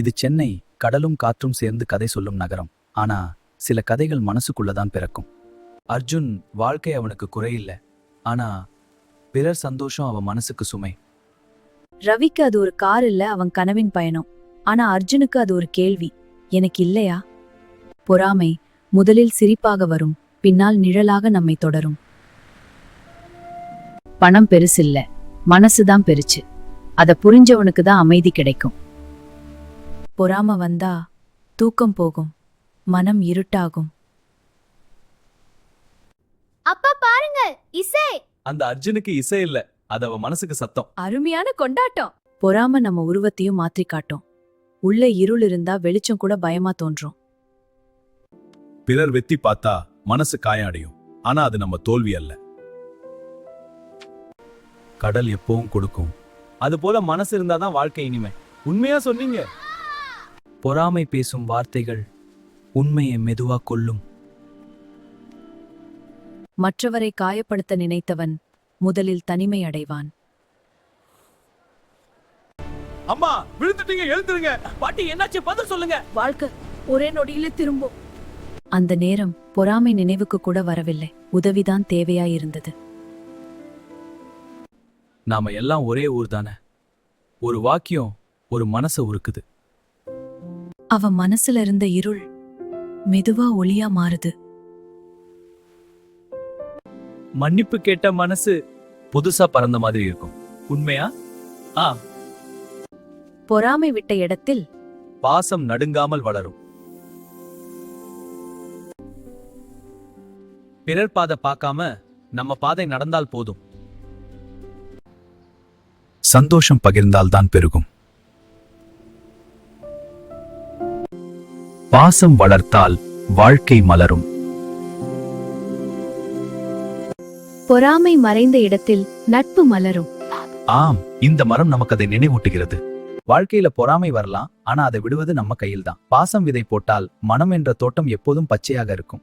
இது சென்னை, கடலும் காற்றும் சேர்ந்து கதை சொல்லும் நகரம். ஆனா சில கதைகள் மனசுக்குள்ளதான் பிறக்கும். அர்ஜுன் வாழ்க்கை அவனுக்கு குறையில்லை, ஆனா பிறர் சந்தோஷம் அவன் மனசுக்கு சுமை. ரவிக்கு அது ஒரு கார் இல்ல, அவன் கனவின் பயணம். ஆனா அர்ஜுனுக்கு அது ஒரு கேள்வி, எனக்கு இல்லையா? பொறாமை முதலில் சிரிப்பாக வரும், பின்னால் நிழலாக நம்மை தொடரும். பணம் பெருசில்ல, மனசுதான் பெருச்சு. அத புரிஞ்சவனுக்கு தான் அமைதி கிடைக்கும். பொறாம வந்தா தூக்கம் போகும், மனம் இருட்டாகும். அப்பா பாருங்க, இசை. அந்த அர்ஜுனுக்கு இசை இல்ல, அது அவன் மனசுக்கு சத்தம். அருமையான கொண்டாட்டம். பொறாம நம்ம உருவத்தையும் மாற்றி காட்டும். உள்ள இருள் இருந்தா வெளிச்சம் கூட பயமா தோன்றும். பிறர் வெத்தி பார்த்தா மனசு காயடையும், ஆனா அது நம்ம தோல்வி அல்ல. கடல் எப்பவும் கொடுக்கும், அது போல மனசு இருந்தாதான் வாழ்க்கை இனிமை. உண்மையா சொன்னீங்க. பொறாமை பேசும் வார்த்தைகள் உண்மையை மெதுவா கொல்லும். மற்றவரை காயப்படுத்த நினைத்தவன் முதலில் தனிமை அடைவான். அம்மா விழுந்துட்டீங்க, எழுந்துருங்க. பாட்டி என்னாச்சு, பதில் சொல்லுங்க. வாழ்க்கை ஒரே நொடியில திரும்பும். அந்த நேரம் பொறாமை நினைவுக்கு கூட வரவில்லை, உதவிதான் தேவையாயிருந்தது. நாம எல்லாம் ஒரே ஊர் தானே. ஒரு வாக்கியம் ஒரு மனச உருக்குது. அவன் மனசுல இருந்த இருள் மெதுவா ஒளியா மாறுது. மன்னிப்பு கேட்ட மனசு புதுசா பறந்த மாதிரி இருக்கும். உண்மையா? பொறாமை விட்ட இடத்தில் பாசம் நடுங்காமல் வளரும். பிறர் பாதை பார்க்காம நம்ம பாதை நடந்தால் போதும். சந்தோஷம் பகிர்ந்தால்தான் பெருகும். பாசம் வளர்த்தால் வாழ்க்கை மலரும். பொறாமை மறைந்த இடத்தில் நட்பு மலரும். ஆம், இந்த மரம் நமக்கு அதை நினைவூட்டுகிறது. வாழ்க்கையில பொறாமை வரலாம், ஆனா அதை விடுவது நம்ம கையில்தான். பாசம் விதை போட்டால் மனம் என்ற தோட்டம் எப்போதும் பச்சையாக இருக்கும்.